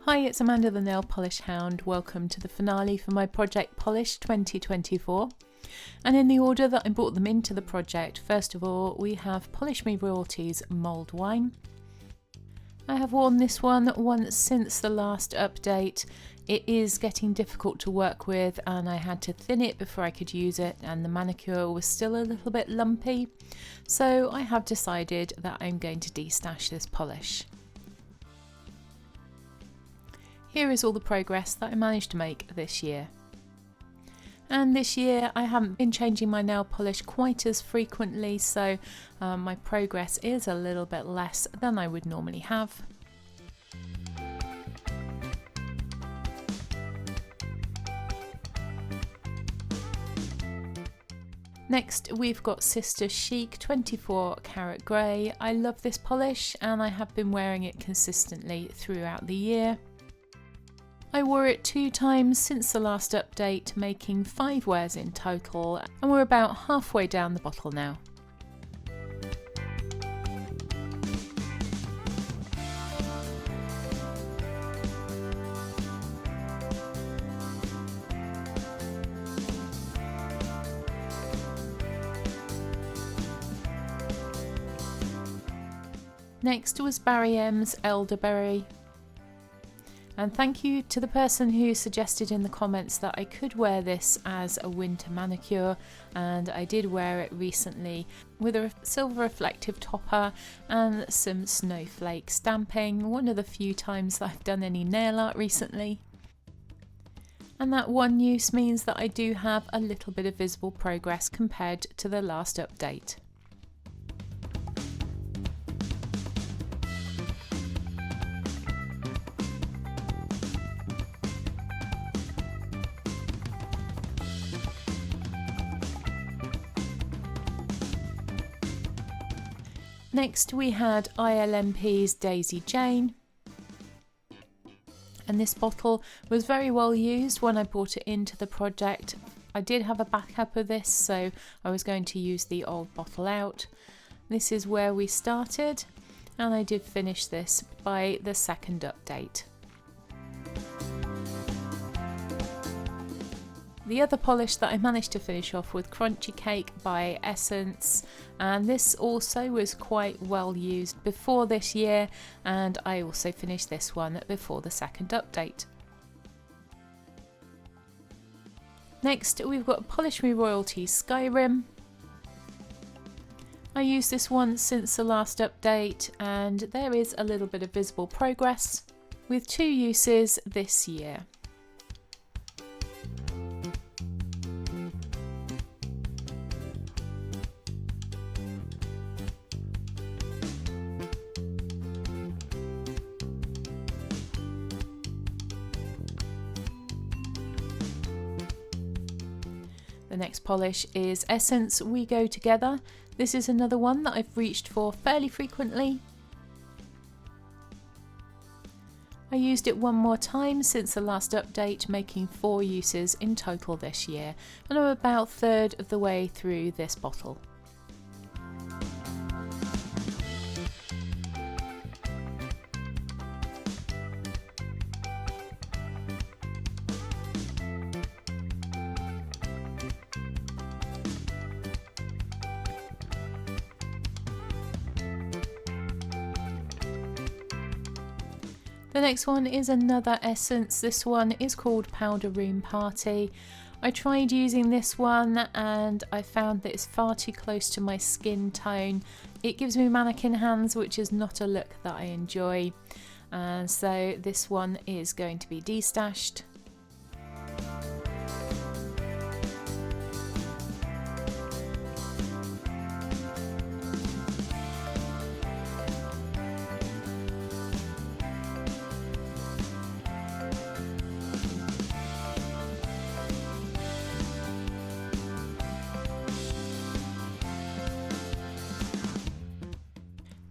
Hi, it's Amanda the Nail Polish Hound. Welcome to the finale for my Project Polish 2024. And in the order that I brought them into the project, first of all we have Polish Me Royalties Mulled Wine. I have worn this one once since the last update. It is getting difficult to work with and I had to thin it before I could use it, and the manicure was still a little bit lumpy, so I have decided that I'm going to destash this polish. Here is all the progress that I managed to make this year. And this year I haven't been changing my nail polish quite as frequently, so my progress is a little bit less than I would normally have. Next we've got Sister Chic 24 Karat Grey. I love this polish and I have been wearing it consistently throughout the year. I wore it 2 times since the last update, making 5 wears in total, and we're about halfway down the bottle now. Next was Barams Elderberry. And thank you to the person who suggested in the comments that I could wear this as a winter manicure, and I did wear it recently with a silver reflective topper and some snowflake stamping, one of the few times that I've done any nail art recently. And that one use means that I do have a little bit of visible progress compared to the last update. Next we had ILM's Daisy Jane, and this bottle was very well used when I brought it into the project. I did have a backup of this, so I was going to use the old bottle out. This is where we started, and I did finish this by the second update. The other polish that I managed to finish off with Crunchy Cake by Essence, and this also was quite well used before this year, and I also finished this one before the second update. Next we've got Polish Me Royalties Skyrim. I used this one since the last update and there is a little bit of visible progress with 2 uses this year. The next polish is Essence We Go Together. This is another one that I've reached for fairly frequently. I used it one more time since the last update, making 4 uses in total this year, and I'm about 1/3 of the way through this bottle. The next one is another Essence. This one is called Powder Room Party. I tried using this one and I found that it's far too close to my skin tone. It gives me mannequin hands, which is not a look that I enjoy. And so this one is going to be destashed.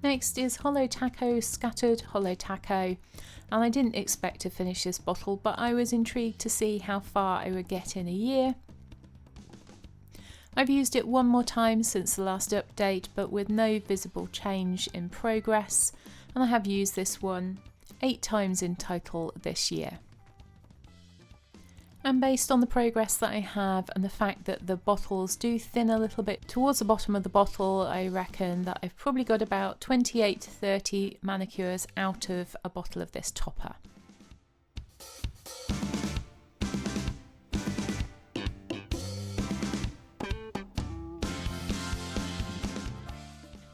Next is Hol Taco Scattered Hol Taco, and I didn't expect to finish this bottle, but I was intrigued to see how far I would get in a year. I've used it one more time since the last update, but with no visible change in progress, and I have used this one 8 times in total this year. And based on the progress that I have and the fact that the bottles do thin a little bit towards the bottom of the bottle, I reckon that I've probably got about 28 to 30 manicures out of a bottle of this topper.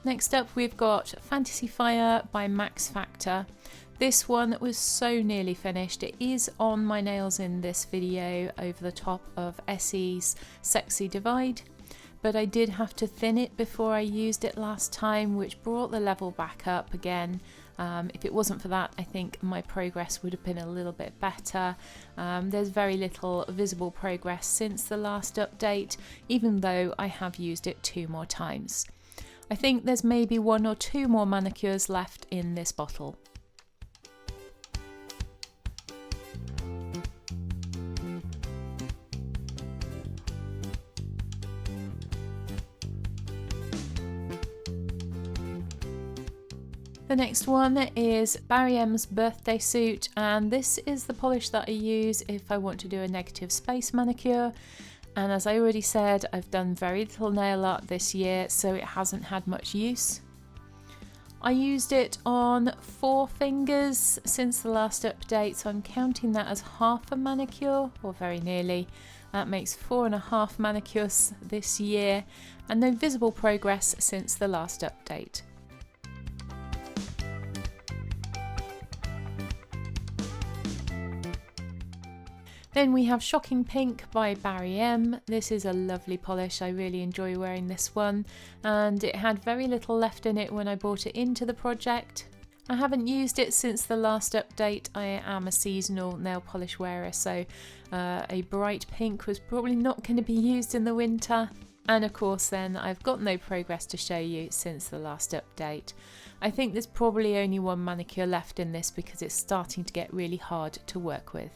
Next up we've got Fantasy Fire by Max Factor. This one was so nearly finished. It is on my nails in this video over the top of Essie's Sexy Divide, but I did have to thin it before I used it last time, which brought the level back up again. If it wasn't for that, I think my progress would have been a little bit better. There's very little visible progress since the last update, even though I have used it 2 more times. I think there's maybe 1 or 2 more manicures left in this bottle. The next one is Barams Birthday Suit, and this is the polish that I use if I want to do a negative space manicure. And as I already said, I've done very little nail art this year, so it hasn't had much use. I used it on 4 fingers since the last update, so I'm counting that as half a manicure, or very nearly. That makes 4.5 manicures this year, and no visible progress since the last update. Then we have Shocking Pink by Barry M. This is a lovely polish. I really enjoy wearing this one, and it had very little left in it when I bought it into the project. I haven't used it since the last update. I am a seasonal nail polish wearer, so a bright pink was probably not going to be used in the winter. And of course then I've got no progress to show you since the last update. I think there's probably only 1 manicure left in this because it's starting to get really hard to work with.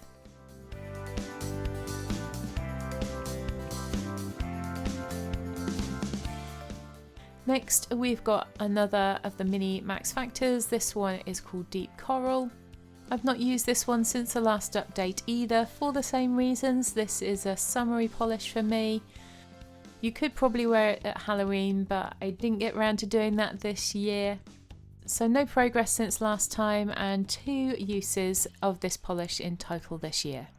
Next we've got another of the mini Max Factors. This one is called Deep Coral. I've not used this one since the last update either, for the same reasons. This is a summery polish for me. You could probably wear it at Halloween, but I didn't get around to doing that this year. So no progress since last time, and 2 uses of this polish in total this year.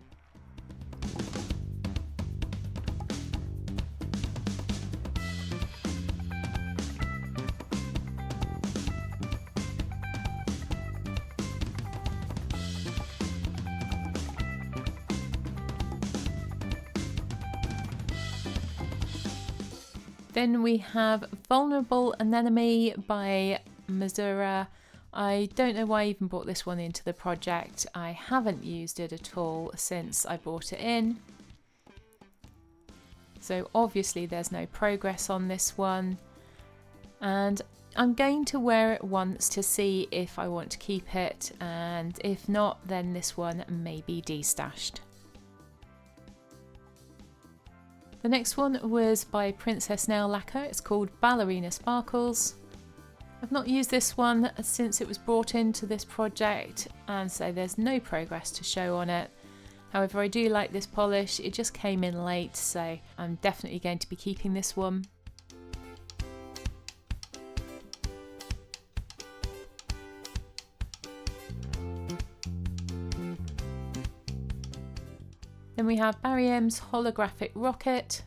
Then we have Vulnerable Anemone by Missouri. I don't know why I even brought this one into the project. I haven't used it at all since I brought it in. So obviously there's no progress on this one. And I'm going to wear it once to see if I want to keep it, and if not, then this one may be destashed. The next one was by Princess Nail Lacquer. It's called Ballerina Sparkles. I've not used this one since it was brought into this project, and so there's no progress to show on it. However, I do like this polish. It just came in late, so I'm definitely going to be keeping this one. Then we have Barry M's Holographic Rocket.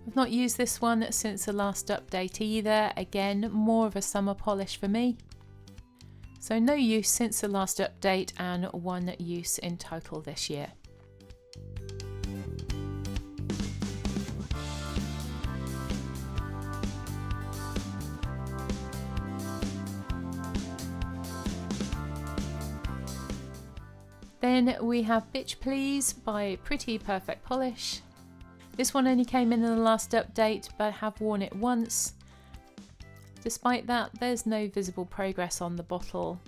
I've not used this one since the last update either. Again, more of a summer polish for me. So no use since the last update, and 1 use in total this year. Then we have Bitch Please by Pretty Perfect Polish. This one only came in the last update, but I have worn it once. Despite that, there's no visible progress on the bottle.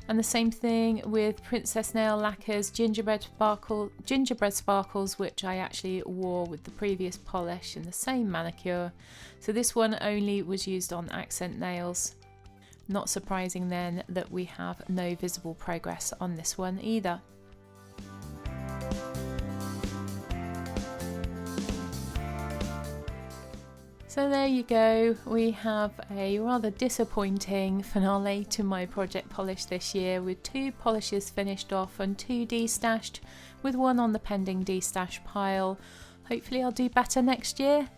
And the same thing with Princess Nail Lacquer's Gingerbread Sparkles, which I actually wore with the previous polish in the same manicure. So this one only was used on accent nails. Not surprising then that we have no visible progress on this one either. So there you go, we have a rather disappointing finale to my project polish this year, with 2 polishes finished off and 2 destashed, with 1 on the pending destash pile. Hopefully I'll do better next year.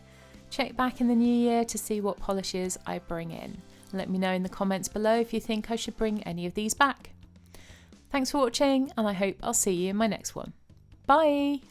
Check back in the new year to see what polishes I bring in. Let me know in the comments below if you think I should bring any of these back. Thanks for watching, and I hope I'll see you in my next one. Bye!